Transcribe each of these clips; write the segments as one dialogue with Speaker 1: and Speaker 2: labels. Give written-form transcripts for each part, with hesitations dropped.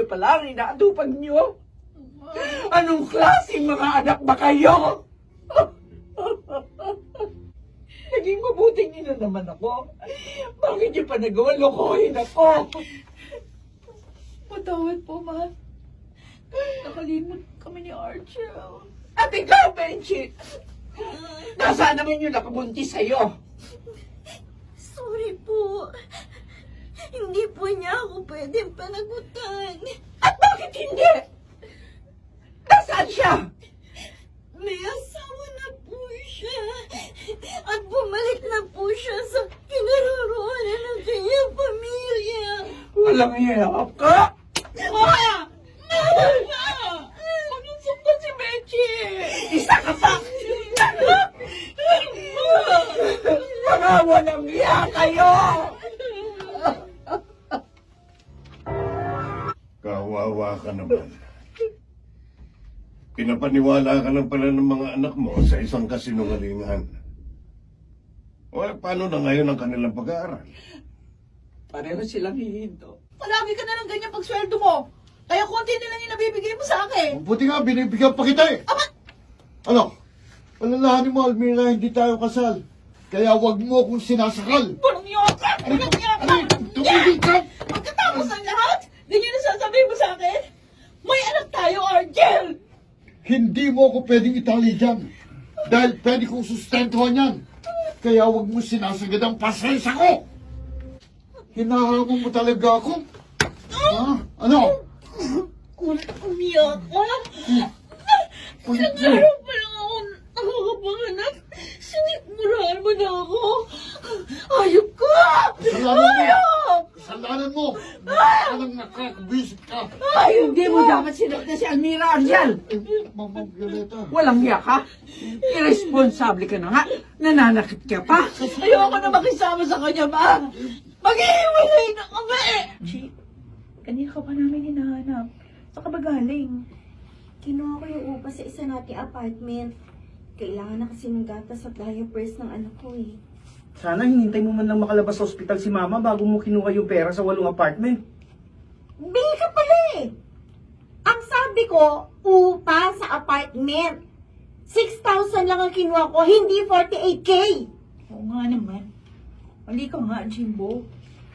Speaker 1: pala ang inaatupag niyo? Anong klaseng mga anak ba kayo? Naging mabuting ina naman ako. Bakit niyo pa nagawa lokohin ako?
Speaker 2: Patawad po, ma. Nakalimot kami ni Archie.
Speaker 1: At ikaw, Benchit! Nasaan naman yung nakabuntis sa'yo?
Speaker 2: Sorry po. Hindi po niya ako pwedeng panagutan.
Speaker 1: At bakit hindi? Nasaan siya?
Speaker 2: May asawa na po siya. At bumalik na po siya sa kinaroroonan ng kanyang pamilya.
Speaker 1: Walang hiyap ka?
Speaker 2: Maya! Maya! Magsusumpa si Bechi!
Speaker 1: Isa ka pa! Mga walang hiya kayo!
Speaker 3: Kawawa ka naman. Pinapaniwala ka lang pala ng mga anak mo sa isang kasinungalingan. O paano na ngayon ang kanilang pag-aaral?
Speaker 1: Pareho silang hihinto.
Speaker 2: Palagi ka na lang ganyan pag sweldo mo. Kaya konti na lang yung nabibigay mo sa akin.
Speaker 3: Buti nga, binibigyan pa kita eh.
Speaker 2: Ama!
Speaker 3: Ano? Alalahanin mo, Almira, hindi tayo kasal. Kaya wag mo akong sinasakal.
Speaker 2: Walang yaka! Walang yaka!
Speaker 3: Tumigil ka!
Speaker 2: Pagkatapos ng lahat, ganyan na sasabihin mo sa akin? May anak tayo, Argel!
Speaker 3: Hindi mo ako pwedeng itali dyan. Dahil pwede kong sustentuhan yan. Kaya wag mo sinasagad ang pasensya ko. Hinahamon mo talaga ako. Ha? Ano?
Speaker 2: Umiyak ka? Nag-aaral pa lang ako nakakapanganak. Sinikmurahan mo na ako. Ayop ka!
Speaker 3: Kasalanan mo!
Speaker 2: Ayop!
Speaker 3: Kasalanan mo! Anong nakakabisit ka?
Speaker 1: Ay, hindi mo dapat sinakta si Almira Arjel!
Speaker 3: Mama Violeta.
Speaker 1: Walang hiya ka? Irresponsable ka na nga. Nananakit ka pa.
Speaker 2: Ayoko na makisama sa kanya, ma! Mag-iiwalay na kami!
Speaker 4: Chi, kanina ka pa namin hinahanap. Saan ka ba galing?
Speaker 5: Kinuha ko yung upa sa isa nating apartment. Kailangan na kasi ng gatas at diapers ng anak ko eh.
Speaker 6: Sana hinintay mo man lang makalabas sa ospital si mama bago mo kinuha yung pera sa 8 apartment.
Speaker 5: Bili ka pala eh! Ang sabi ko, upa sa apartment. 6,000 lang ang kinuha ko, hindi 48K.
Speaker 4: Oo nga naman. Mali ka nga, Jimbo.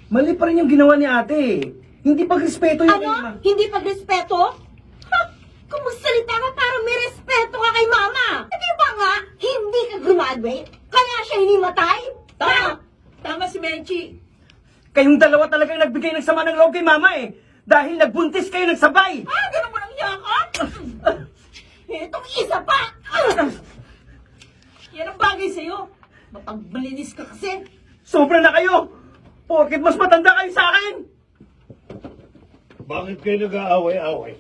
Speaker 6: Mali pa rin yung ginawa ni ate. Hindi pagrespeto yung kay
Speaker 5: Ano? Hindi pagrespeto? Ha? Kumusalita ka para may respeto ka kay mama. Di ba nga, hindi ka graduate? Kaya siya hinimatay?
Speaker 2: Tama! Tama si Benchi.
Speaker 6: Kayong dalawa talagang nagbigay ng sama ng loob kay mama eh. Dahil nagbuntis kayo nagsabay.
Speaker 2: Ah, ganun mo lang yakap!
Speaker 5: Itong isa pa!
Speaker 2: Yan ang bagay sa'yo. Mapagbalinis ka kasi.
Speaker 6: Sobra na kayo. Porket mas matanda kayo sa akin.
Speaker 3: Bakit kayo nag-aaway-aaway?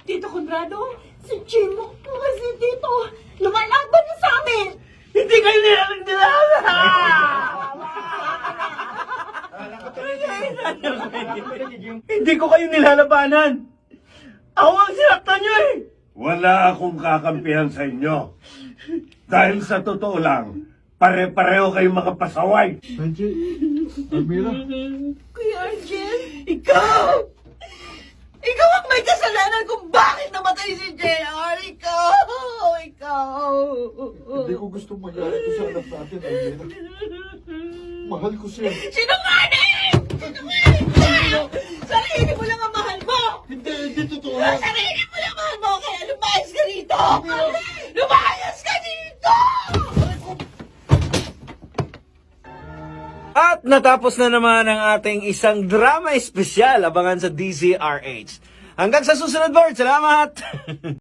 Speaker 2: Tito Conrado?
Speaker 5: Si Jimbo po kasi dito. Lumalaban na sa amin.
Speaker 6: Hindi kayo nilalang Hindi ko kayo nilalabanan. Ako ang sinaktan nyo eh.
Speaker 3: Wala akong kakampihan sa inyo. Dahil sa totoo lang, pare-pareho kayong mga pasaway. Benji, Almira.
Speaker 2: Kuya Argel? Ikaw! Ikaw ang may kasalanan kung bakit namatay si JR! Ikaw! Ikaw!
Speaker 3: Hindi ko gusto mangyari ito sa anak natin, Almira. Mahal ko siya.
Speaker 2: Sinungaling! Sinungaling ka! Sarili mo lang ang mahal mo!
Speaker 3: Hindi totoo yan.
Speaker 2: Sarili mo lang mahal mo! Kaya lumayas ka dito! Lumayas ka dito!
Speaker 7: At natapos na naman ang ating isang drama espesyal abangan sa DZRH. Hanggang sa susunod, Lord. Salamat!